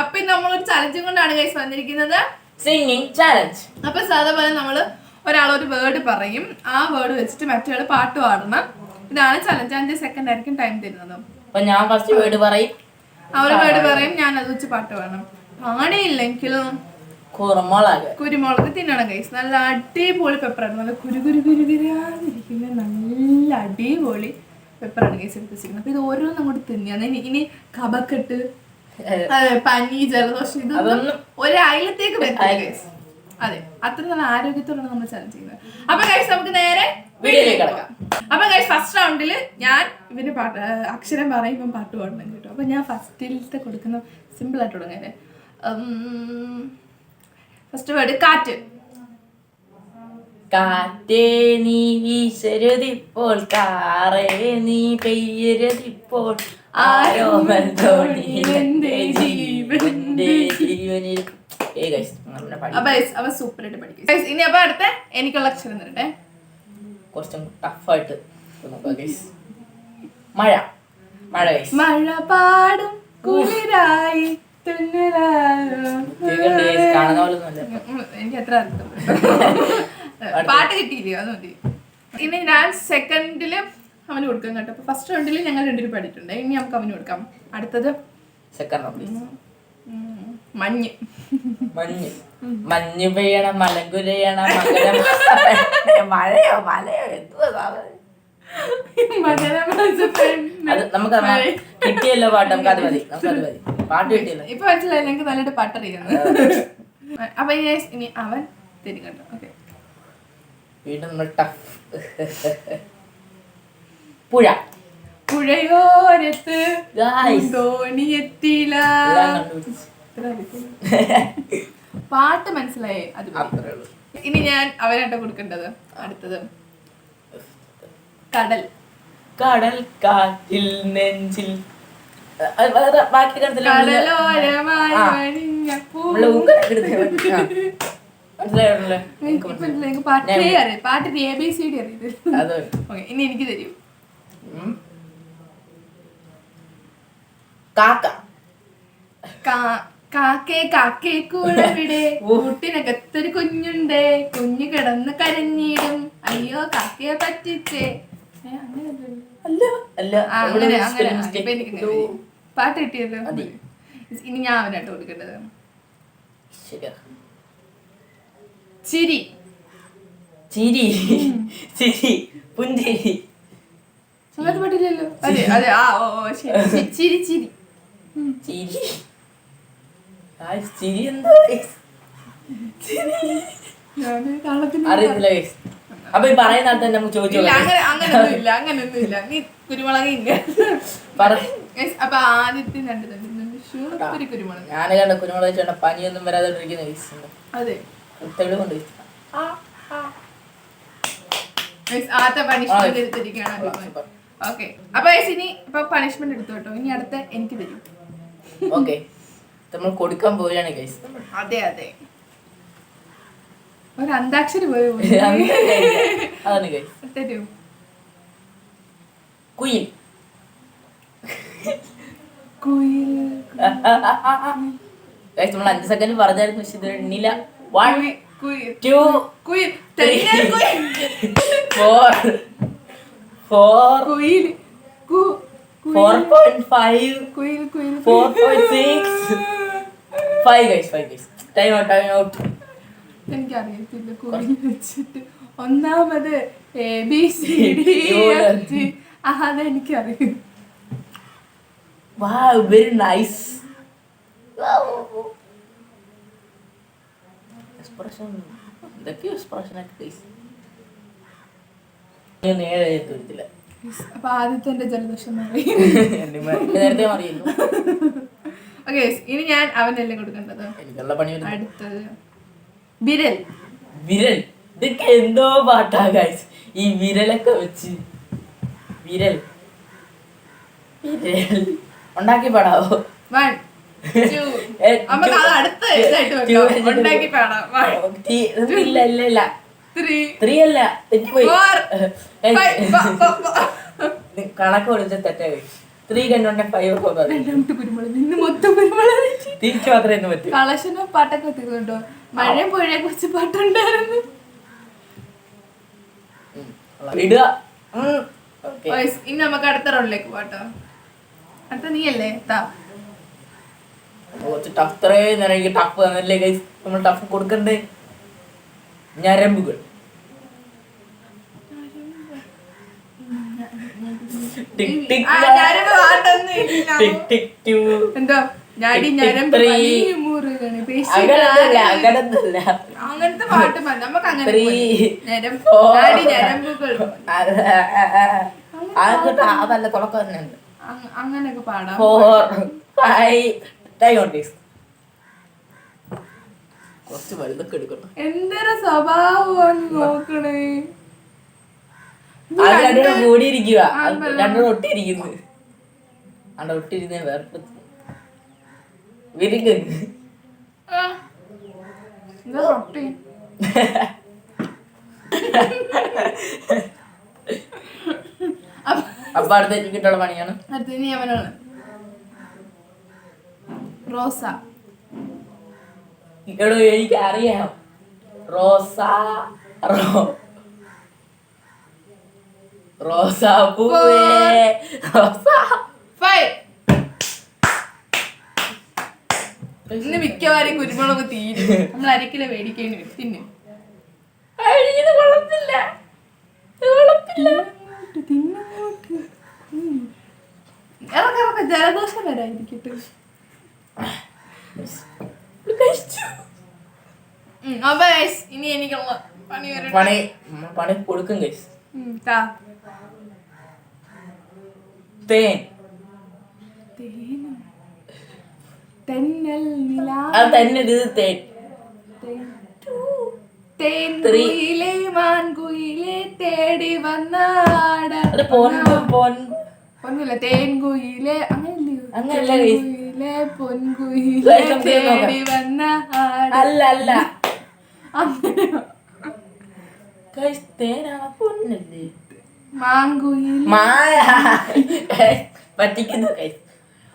അപ്പൊ നമ്മളൊരു ചലഞ്ചും കൊണ്ടാണ് ഗൈസ് വന്നിരിക്കുന്നത്, സിംഗിങ് ചാലഞ്ച്. അപ്പൊ സാധാരണ നമ്മള് ഒരാളൊരു വേർഡ് പറയും, ആ വേർഡ് വെച്ചിട്ട് മറ്റൊരാൾ പാട്ട് പാടണം. ഇതാണ് ചലഞ്ച്. 5 സെക്കൻഡ് ആയിരിക്കും ടൈം തരുന്നത്. അപ്പൊ ഞാൻ ഫസ്റ്റ് വേർഡ് പറയും, അവര് വേർഡ് പറയും, ഞാൻ അത് വെച്ച് പാട്ട് പാടണം. പാടിയില്ലെങ്കിലും കുരുമുളക് തിന്നണം ഗൈസ്. നല്ല അടിപൊളി പെപ്പറാണ്, നല്ല കുരുകുരുകുരുകുരാന്നിരിക്കുന്ന നല്ല അടിപൊളി പെപ്പറാണ് ഗൈസ് എടുത്തിരിക്കുന്നത്. അപ്പൊ ഇത് ഓരോന്നും അങ്ങോട്ട് തിന്നിയാണ്. ഇനി കഫക്കെട്ട്, പനി, ജലദോഷം ഇതൊന്നും ഒരയിലത്തേക്ക് പറ്റില്ല ഗൈസ്. അതെ, അത്ര നല്ല ആരോഗ്യത്തോടാണ് നമ്മൾ ചലഞ്ച് ചെയ്യുന്നത്. അപ്പൊ ഗൈസ് നമുക്ക് നേരെ വീഡിയോയിലേക്ക് കിടക്കാം. അപ്പൊ ഗൈസ് ഫസ്റ്റ് റൗണ്ടില് ഞാൻ ഇവന് പാട്ട് അക്ഷരം പറയും, ഇവൻ പാട്ട് പാടണം കേട്ടോ. അപ്പൊ ഞാൻ ഫസ്റ്റിലത്തെ കൊടുക്കുന്ന സിമ്പിൾ ആയിട്ട് തുടങ്ങാൻ. ഫസ്റ്റ് വേർഡ് കാറ്റ്. കാറ്റേ നീ വീശരുതിപ്പോൾ, കാറേ നീ പെയ്യരുതിപ്പോൾ, ആരോമൽ തോണിയിലെന്റെ ജീവനിൽ. അവ സൂപ്പർ ആയിട്ട് പഠിക്കും. ഇനി അപ്പൊ അടുത്ത എനിക്കുള്ള അക്ഷരം തരട്ടെ, കുറച്ചും ടഫായിട്ട്. മഴ. മഴ മഴ പാടും കുളിരായി. എനിക്ക് എത്ര അർത്ഥം പാട്ട് കിട്ടിയില്ലയോ, അത് മതി. ഇനി ഞാൻ സെക്കൻഡില് അവന് കൊടുക്കാൻ കേട്ടോ. അപ്പൊ ഫസ്റ്റ് റൗണ്ടില് ഞങ്ങൾ രണ്ടുപേരും പാടിയിട്ടുണ്ട്, ഇനി നമുക്ക് അവന് കൊടുക്കാം. അടുത്തത് സെക്കൻഡ് റൗണ്ട്. മഞ്ഞ്. മഞ്ഞ്. മഞ്ഞ് പെയ്യണം, മലങ്കുരയണം, മഴയോ മലയോ എന്തുവാ നമുക്ക് കിട്ടിയല്ലോ പാട്ട്, നമുക്ക് അത് മതി. നമുക്കത് മതി, പാട്ട് കിട്ടിയല്ലോ. ഇപ്പൊ മനസ്സിലായി, ഞങ്ങൾക്ക് നല്ലൊരു പാട്ടറിയാം. അപ്പൊ ഇനി അവൻ തരും കേട്ടോ. ഓക്കെ, വീണ്ടും നമ്മൾ ടഫ്. പുഴ. പുഴയോരത്ത് തോണിയെത്തിയില്ല. പാട്ട് മനസ്സിലായേ, അത് അത്രേ ഉള്ളൂ. ഇനി ഞാൻ അവനായിട്ട് കൊടുക്കേണ്ടത്. അടുത്തത് കടൽ. കടൽ കാറ്റിൽ നെഞ്ചിൽ. ബാക്കി പാട്ട് ABCD അറിയത്. ഇനി എനിക്ക് തരൂ. കാക്ക. കാക്കേ കാക്കേ കൂടെ കൂട്ടിനകത്തൊരു കുഞ്ഞുണ്ട്, കുഞ്ഞു കിടന്ന് കരഞ്ഞിടും, അയ്യോ കാക്കയെ പറ്റിച്ചേ. അങ്ങനെ പാട്ട് കിട്ടിയല്ലോ. ഇനി ഞാൻ അവനായിട്ട് കൊടുക്കേണ്ടത് ചിരി. ചിരി. ചിരി. പുഞ്ചിരി. സമയത്ത് പാട്ടില്ലല്ലോ. അതെ അതെ, ആ ഓ ശരി. ചിരി ചിരി ചിരി. ചിരി എന്താ അറിയത്തില്ല. അപ്പൊ ഈ പറയുന്ന ആൾ തന്നെ നമുക്ക് ചോദിച്ചു. അങ്ങനൊന്നുമില്ല. നീ കുരുമുളക് ഇല്ല. അപ്പൊ ആദ്യത്തെ കുരുമുളക് ഞാൻ കണ്ട കുരുമുളക് വെച്ചോണ്ട പനിയൊന്നും വരാതെ ഇരിക്കുന്ന. അതെ, തെളിവുണ്ട്. ആദ്യത്തെ പണിഷ്മെന്റ് എടുത്തിരിക്കുകയാണ്. ഓക്കെ, അപ്പൊ ഇനി ഇപ്പൊ പണിഷ്മെന്റ് എടുത്തു കേട്ടോ. ഇനി അടുത്ത എനിക്ക് തരും. ഓക്കെ, നമ്മൾ കൊടുക്കാൻ പോവുകയാണ് ഗൈസ്. അതെ അതെ, ഒരു അന്താക്ഷരി പോയി. അതാണ് ഗൈസ്. തരൂ. കുയിൽ. കുയിൽ. നമ്മൾ 5 സെക്കൻഡ് പറഞ്ഞായിരുന്നു, പക്ഷെ ഇത് എണ്ണില്ല. 1 2 4 കുയിൽ. 4.5 കുയിൽ കുയിൽ 4.6 5 ഗൈസ്. Time out. എനിക്കറിയത്തില്ല കുയിൽ വെച്ചിട്ട്. ഒന്നാമത് ABCD അതെനിക്കറിയും. Wow, very nice. Wow. Expression. ഇതൊക്കെ എക്സ്പ്രഷൻ ആയിട്ട് ഗൈസ്. നേരെ എത്തില്ല. അപ്പൊ ആദ്യത്തെ എന്റെ ജലദോഷം നേരത്തെ അറിയുന്നു. ഓക്കെ, ഇനി ഞാൻ അവനല്ലേ കൊടുക്കേണ്ടത്. എനിക്കുള്ള പണി. അടുത്തത് വിരൽ. വിരൽ. ഇതൊക്കെ എന്തോ പാട്ടാ ഗൈസ്. ഈ വിരലൊക്കെ വെച്ച് വിരൽ വിരൽ ഉണ്ടാക്കി പാടാവോ? 1 2 നമുക്ക് അത് അടുത്ത ഇതായിട്ട് വെക്കാം. ഉണ്ടാക്കി പാടാം. 1 ഇല്ല 3 അല്ല, തെറ്റിപ്പോയി. കണക്ക് കൊടുത്ത തെറ്റാ. 3 കണ്ടുകൊണ്ട് 5 കുരുമുളക്. ഇന്ന് മൊത്തം കുരുമുളക്. എനിക്ക് മാത്രമേ ഇന്ന് പറ്റൂ. കളക്ഷനും പാട്ടൊക്കെ എത്തിയിട്ടുണ്ടോ? മഴയും പുഴയെ കുറിച്ച് പാട്ടുണ്ടായിരുന്നു. ഇടുക. ഇനി നമുക്ക് അടുത്ത റൗണ്ടിലേക്ക് പോട്ടോ. അടുത്ത നീയല്ലേ? ഇത്രയും നേരം എനിക്ക് ടഫ് തന്നല്ലേ ഗൈസ്. നമ്മൾ ടഫ് കൊടുക്കണ്ടേ? ഞരമ്പുകൾ. എന്താ അങ്ങനത്തെ പാട്ട് നമുക്ക് അതല്ല തുടക്കം തന്നെ ഉണ്ട്. അങ്ങനെയൊക്കെ പാടാം. 4 5 കുറച്ച് വലുതൊക്കെ എടുക്കണം. എന്തൊരു സ്വഭാവമാണ് നോക്കണേ. രണ്ടും കൂടിയിരിക്കുക, രണ്ടും ഒട്ടിയിരിക്കുന്നു. അവിടെ ഒട്ടിയിരുന്ന വേറെ വിരിക്ക്. അപ്പൊ അടുത്ത എനിക്കിട്ടുള്ള പണിയാണ്. റോസ. എടോ എനിക്ക് അറിയാം. റോസ റോസാപ്പൂവേ റോസാ. ഇന്ന് മിക്കവാറും കുരുമുളക് തീരും. നമ്മൾ അരക്കിലോ മേടിക്കേണ്ടി വരും. തിന്നു ഇറക്ക ജലദോഷം വരാതിരിക്കട്ടെ. ഇനി എനിക്കുള്ള പണി കൊടുക്കും ഗൈസ്. തേൻ. തേൻകുയിലേ മാൻകുയിലേ തേടി വന്നാട പൊന്നില്ല. തേൻകുയിലേ അങ്ങനല്ലേ? പൊൻകുയിലേ തേടി വന്ന അല്ല മാങ്കുയിൽ പറ്റിക്കുന്നു.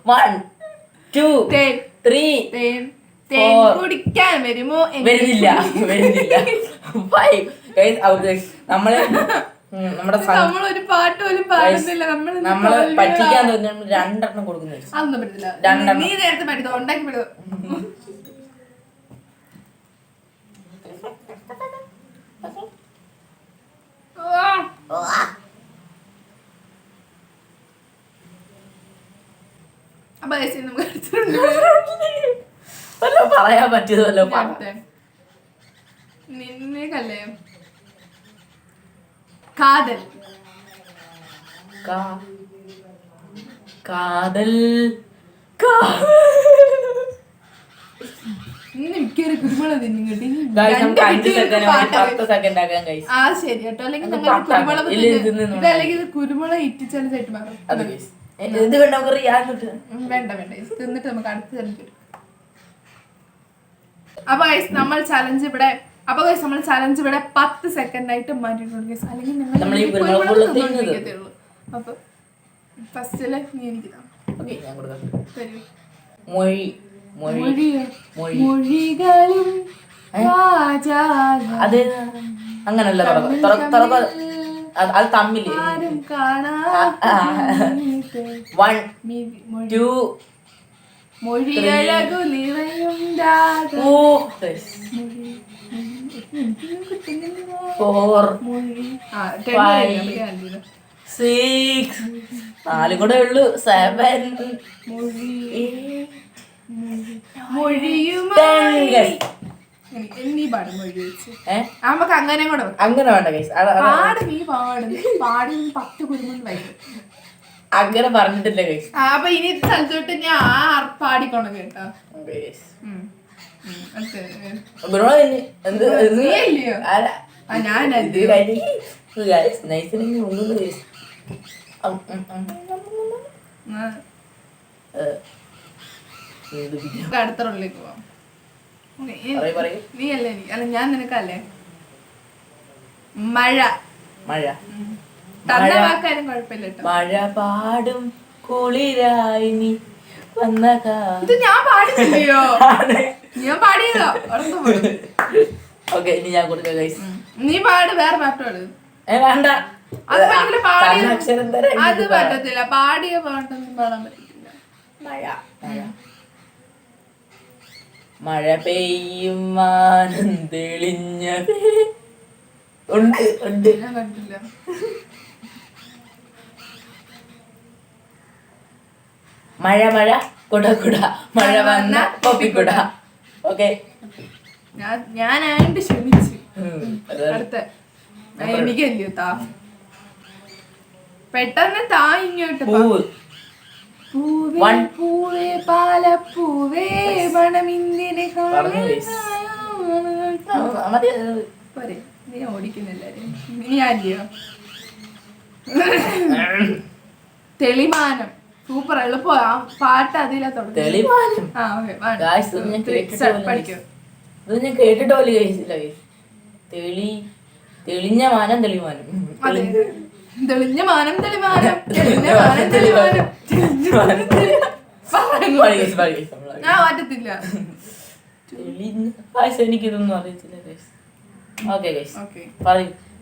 1 2 3 കുടിക്കാൻ വരുമോ? വരുന്നില്ല. 5 നമ്മളൊരു പാട്ട് പോലും പാടുന്നില്ല. നമ്മള് പറ്റിക്കാൻ തോന്നുന്നു. 2 എണ്ണം കൊടുക്കുന്നു. അതൊന്നും പറ്റില്ല. നീ നേരത്തെ പഠിത്തോ ഉണ്ടാക്കി പഠിത്തോ. പറയാൻ പറ്റിയതല്ലോ. നിന്നേക്കല്ലേ കാതൽ. കാതൽ മിക്കൊരു കുരുമുളക് തിന്നും കിട്ടി. ആ ശരി കേട്ടോ. അല്ലെങ്കിൽ കുരുമുളക് ഇറ്റിച്ചായിട്ട് മാറും. വേണ്ട തിന്നിട്ട് നമുക്ക് അടുത്ത് തിന്നിട്ട്. അപ്പൊ നമ്മൾ ചലഞ്ച് ഇവിടെ 10 സെക്കൻഡ് ആയിട്ട് മാറ്റിയിട്ടുണ്ട്. അല്ലെങ്കിൽ അപ്പൊ ഫസ്റ്റില് നീ എനിക്ക് മൊഴികളും അങ്ങനല്ല അത് തമ്മില് 1 2 മൊഴിയഴകു നിറയും 4 5 6 4 കൂടെ ഉള്ളു 7 നമുക്ക് അങ്ങനെ കൂടെ അങ്ങനെ വേണ്ട പാട്. നീ പാടി 10 കുരുമുളക് വരും. അങ്ങനെ പറഞ്ഞിട്ടില്ല ഗൈസ്. അപ്പൊ ഇനി സ്ഥലത്തോട്ട് ഞാൻ പാടിക്കോണം കേട്ടോ. അടുത്ത റോളിലേക്ക് പോവാം. നീ അല്ലേ അല്ല ഞാൻ നിനക്കല്ലേ? മഴ. തന്ന വാക്കാരും കുഴപ്പമില്ല കേട്ടോ. മഴ പാടും കുളിരായി നീ ഇത് ഞാൻ പാടില്ലയോ? ഞാൻ പാടിയതോ? ഓക്കെ, ഇനി ഞാൻ കൊടുക്കാം ഗൈസ്. നീ പാട്, വേറെ പാട്ട് പാട്. വേണ്ട, അത് അത് പറ്റത്തില്ല. പാടിയ പാട്ടൊന്നും പാടാൻ പറ്റത്തില്ല. മഴ പെയ്യും മാനം തെളിഞ്ഞ ഉണ്ട് ഉണ്ട്. ഞാൻ കണ്ടില്ല. മഴ മഴ കുട കുട മഴ വന്ന പൊപ്പിക്കുട. ഓക്കെ, ഞാനായിട്ട് ക്ഷമിച്ചു. അടുത്ത എനിക്കല്ലയോ താ, പെട്ടെന്ന് താ ഇങ്ങോട്ട്. പൂവ്. പൂവേ പൂവേ പാലപ്പൂവേ മണമിന്തിനെ പോരെ, നീ ഓടിക്കുന്നില്ലാരും. നീ ആര്യോ? തെളിമാനം. സൂപ്പർ, എളുപ്പം. ആ പാട്ട് അതിലാ തുടങ്ങി. തെളിമാനം. ആ ഓക്കെ, പഠിക്കോ? ഇത് ഞാൻ കേട്ടിട്ട് പോലും കഴിച്ചില്ല. തെളിഞ്ഞ മാനം തെളിമാനം. തെളിഞ്ഞ മാനം തെളിമാനം, തെളിഞ്ഞ മാനം തെളിമാനം, ഞാൻ മാറ്റത്തില്ല. എനിക്കിതൊന്നും അറിയത്തില്ല. ഓക്കെ,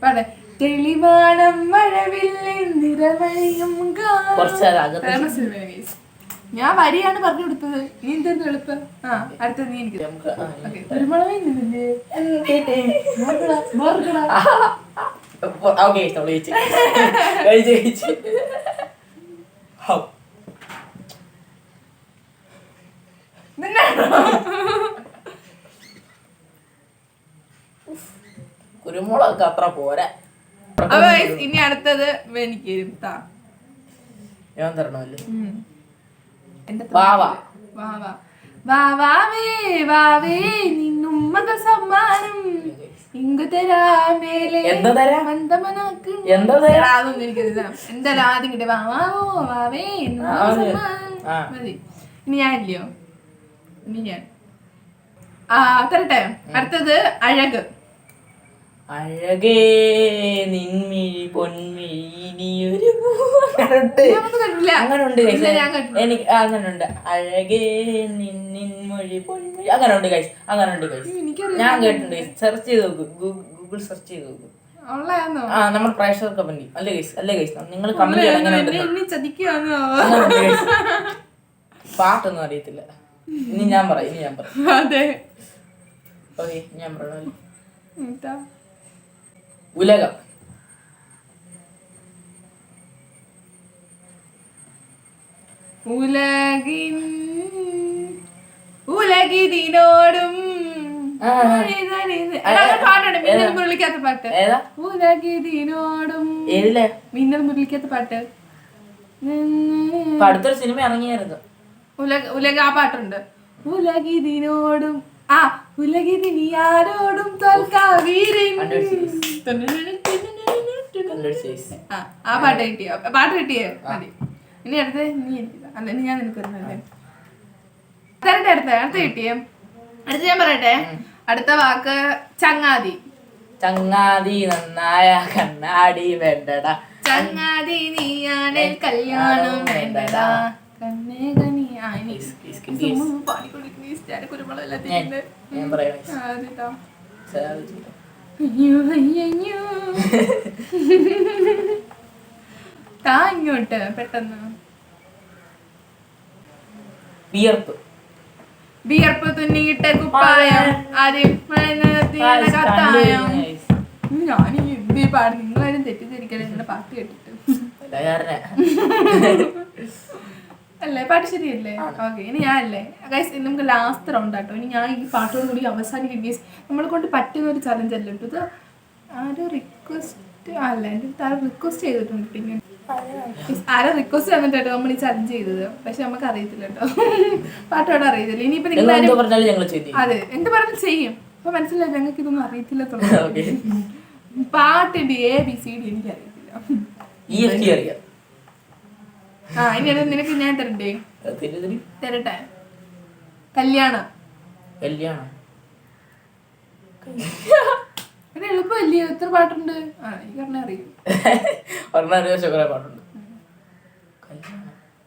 പാടെ. തെളിവാനം മഴവില്ലിൻ നിറവഴിയും ഞാൻ വരിയാണ് പറഞ്ഞു കൊടുത്തത്. നീ എന്തെന്ന് എളുപ്പം. ആ, അടുത്ത നീ എനിക്ക്. കുരുമുളക് അത്ര പോരാ. ഇനി അടുത്തത് എനിക്ക് താ. ഞാൻ തരണമല്ലോ. വാവേ വാവേ നിന്നുമ്മക സമ്മാനം ഇങ്ങു തരാമേലെ അതൊന്നും എനിക്കറിയില്ല. എന്തായാലും ആദ്യം കിട്ടിയ വാവോ വാവേ സമ്മാനം മതി. ഇനി ഞാനില്ലയോ? ഇനി ഞാൻ തരട്ടെ. അടുത്തത് അഴക്. അഴകേ നിൻമിഴി പൊന്മിഴിയൊരു അങ്ങനുണ്ട് എനിക്ക്. അങ്ങനുണ്ട്. അഴകേ നിൻമൊഴി പൊന്മിഴി അങ്ങനുണ്ട് കഴിച്ച്. അങ്ങനുണ്ട് കഴിച്ച്. ഞാൻ കേട്ടിട്ടുണ്ട്. സെർച്ച് ചെയ്ത് നോക്കും, ഗൂഗിൾ സെർച്ച് ചെയ്ത് നോക്കും. ആ, നമ്മുടെ പ്രേക്ഷകർ കമന്റ് അല്ലേ ഗൈസ്? അല്ലേ ഗൈസ്? നിങ്ങൾ കമന്റ് പാട്ടൊന്നും അറിയത്തില്ല. ഇനി ഞാൻ പറയാം. ഓക്കെ, ഞാൻ പറയണല്ലോ. ഉലകം. ഉലകിനോടും പാട്ടാണ് മിന്നൽ മുരളിക്കാത്ത പാട്ട്. ഉലകിനോടും മിന്നൽ മുരളിക്കാത്ത പാട്ട്. അടുത്തൊരു സിനിമ ഇറങ്ങിയായിരുന്നു. ഉലക ആ പാട്ടുണ്ട്. ഉലകിനോടും ആ ഉലകിനി ആരോടും തോൽക്കാവീരൻ. ആ പാട്ട് കിട്ടിയോ? പാട്ട് കിട്ടിയോ? മതി. ഇനി അടുത്ത് നീ അല്ല, ഇനി ഞാൻ നിനക്ക് തരട്ടെ. അടുത്ത കിട്ടിയേ. അടുത്ത് ഞാൻ പറയട്ടെ. അടുത്ത വാക്ക് ചങ്ങാതി. ചങ്ങാതി നന്നായ കണ്ണാടി വേണ്ടടാ. ചങ്ങാതി നീയാണേ കല്യാണം വേണ്ടടാ. ഇങ്ങോട്ട് പെട്ടെന്ന്. വിയർപ്പ് തുന്നിയിട്ട കുപ്പായം ആദ്യം കത്തായം. ഞാൻ എന്ത് പാട്, നിങ്ങളാരും തെറ്റിദ്ധരിക്കല നിങ്ങളുടെ പാട്ട് കേട്ടിട്ട് അല്ലേ? പാട്ട് ശരിയല്ലേ? ഓക്കെ, ഇനി ഞാനല്ലേ ഗൈസ്? നമുക്ക് ലാസ്റ്റ് റൗണ്ട് ആട്ടോ. ഇനി ഞാൻ ഈ പാട്ടോട് കൂടി അവസാനിക്കും ഗൈസ്. നമ്മളെ കൊണ്ട് പറ്റുന്ന ഒരു ചലഞ്ച് അല്ല കേട്ടോ ഇത്. ആരും റിക്വസ്റ്റ് അല്ല, എൻ്റെ ആരും റിക്വസ്റ്റ് ചെയ്തിട്ടുണ്ട്. പിന്നെ ആരും റിക്വസ്റ്റ് തന്നിട്ടോ നമ്മൾ ഈ ചലഞ്ച് ചെയ്തത്. പക്ഷെ നമുക്ക് അറിയത്തില്ല കേട്ടോ, പാട്ടോട് അറിയത്തില്ല. ഇനിയിപ്പോ നിങ്ങൾ അതെ എന്ത് പറഞ്ഞാൽ ചെയ്യും. അപ്പൊ മനസ്സിലായി ഞങ്ങൾക്ക് ഇതൊന്നും അറിയത്തില്ല. പാട്ടിന്റെ ABCD എനിക്ക് അറിയത്തില്ല. ആ, ഇനി നിനക്ക് ഞാൻ തരണ്ടേ? തരട്ടെ. കല്യാണം. എളുപ്പമല്ലേ? എത്ര പാട്ടുണ്ട്? ആ, എനിക്ക് അറിയും.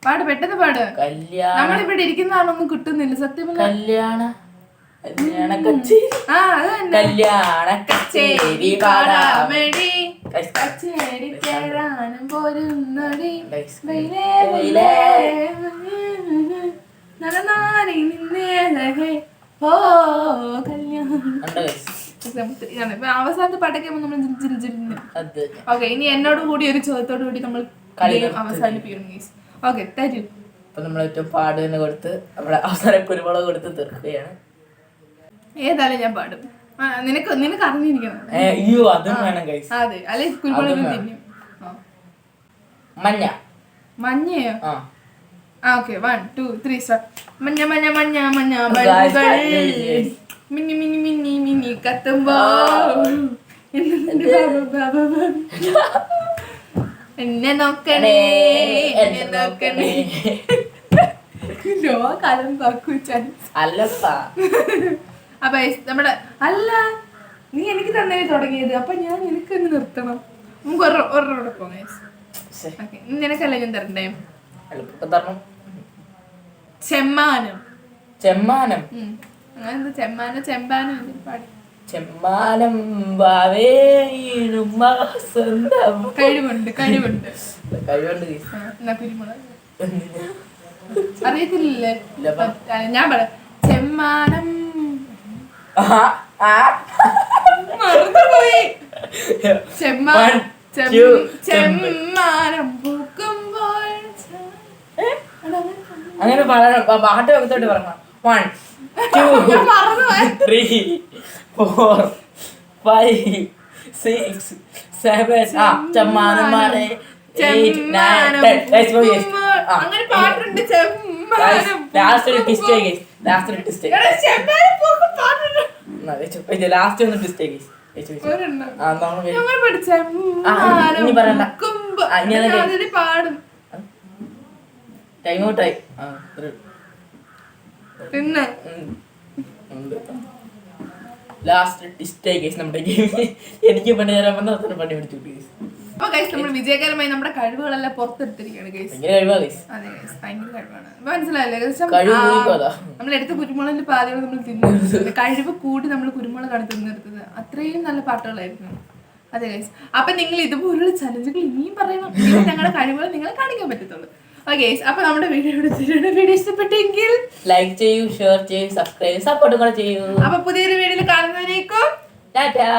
പാട് പെട്ടെന്ന് പാട്. കല്യാണ നമ്മളിവിടെ ഇരിക്കുന്ന ആളൊന്നും കിട്ടുന്നില്ല സത്യം. കല്യാണ കച്ചേരി. ആ അത് തന്നെ. കല്യാണ കച്ചേരി പാടാമേടി. കച്ചേരി കേറാനും പോരുന്നടി നടനാരി നിന്നേ ഓ കല്യാണം. അവസാനത്തെ പാട്ടൊക്കെ നമ്മൾ ഓക്കെ. ഇനി എന്നോട് കൂടി ഒരു ചോദ്യത്തോടു കൂടി നമ്മൾ അവസാനിപ്പിക്കണം. ഓക്കെ തരൂ. അപ്പൊ നമ്മൾ ഏറ്റവും പാടുവിന് കൊടുത്ത് നമ്മുടെ അവസാനം കുരുമുളക് കൊടുത്ത് തീർക്കുകയാണ്. ഏതായാലും ഞാൻ പാടും. നിനക്ക് അറിഞ്ഞിരിക്കണം. അയ്യോ അതും വേണം ഗൈസ്. അതെ അല്ലെ കുരുമുളക് തിന്നും. മഞ്ഞ. മഞ്ഞയോ? Okay 1 2 3 start. മഞ്ഞ മഞ്ഞ മഞ്ഞ മഞ്ഞ ബൾബുകൾ മിന്നി മിന്നി മിന്നി മിന്നി കത്തുമ്പോ എന്നെ നോക്കണേ എന്നെ നോക്കണേ. കാലം പാക്കുച്ചാൻ അല്ലപ്പാ. അപ്പൊ നമ്മുടെ അല്ല നീ എനിക്ക് തന്നെ തുടങ്ങിയത്. അപ്പൊ ഞാൻ നിനക്ക് തന്നെ നിർത്തണം. നമുക്ക് ഒരെണ്ണം പോകാം. നിനക്കല്ല ഞാൻ തരണ്ടേ? ചെമ്മാനം. ചെമ്മാനം. അങ്ങനെന്താ ചെമ്മാനം ചെമ്പാനം പാടി. ചെമ്മാനം കഴിവുണ്ട് കഴിവുണ്ട് കഴിവുണ്ട്. എന്നാ കുരുമുളക് അറിയത്തില്ലേ? ഞാൻ പറയാം ചെമ്മാനം. മറന്നുപോയി. ചെമ്മാനം പൂക്കുമ്പോൾ അങ്ങനെ പാട്ട് വെക്കത്തോട്ട് പറഞ്ഞ 1 2 3 4 5 6 7 ചെമ്മാനം മാറേ 8 9 10. അങ്ങനെ പാട്ടുണ്ട്. ചെമ്മാനം ലാസ്റ്റ് ഒരു ട്വിസ്റ്റ് ഗൈസ്. ലാസ്റ്റ് ഒരു ട്വിസ്റ്റ്. ലാസ്റ്റ് ഒന്ന് ട്വിസ്റ്റ് ഗൈസ്. പാടും ടൈം ഔട്ടായി. പിന്നെ ലാസ്റ്റ് ട്വിസ്റ്റ് ഗൈസ് നമ്മുടെ ഗെയിമിൽ. എനിക്ക് പണി തരാൻ വന്ന അത്ര പണി പിടിച്ചു ഗൈസ്. അപ്പൊ ഗൈസ് നമ്മൾ വിജയകരമായി നമ്മുടെ കഴിവുകളെല്ലാം പുറത്തെടുത്തിരിക്കുകയാണ് ഗൈസ്. അതെ ഗൈസ് ഭയങ്കര കഴിവാണ്. മനസ്സിലായല്ലേ? നമ്മൾ എടുത്ത കുരുമുളകിന്റെ പാതികൾ നമ്മൾ തിന്നു. കഴിവ് കൂടി നമ്മൾ കുരുമുളകാണ് തിന്നെടുത്തത്. അത്രയും നല്ല പാട്ടുകളായിരുന്നു. അതെ ഗൈസ്. അപ്പൊ നിങ്ങൾ ഇതുപോലുള്ള ചലഞ്ചുകൾ ഇനിയും പറയണം. ഞങ്ങളുടെ കഴിവുകൾ നിങ്ങളെ കാണിക്കാൻ പറ്റത്തുള്ളൂ. ഓക്കെ അപ്പൊ നമ്മുടെ വീഡിയോ ഇഷ്ടപ്പെട്ടെങ്കിൽ ലൈക്ക് ചെയ്യൂ, ഷെയർ ചെയ്യൂ, സബ്സ്ക്രൈബ് സപ്പോർട്ട് ചെയ്യൂ. അപ്പൊ പുതിയൊരു വീഡിയോയിൽ കാണുന്നവരേക്കും ടാറ്റാ.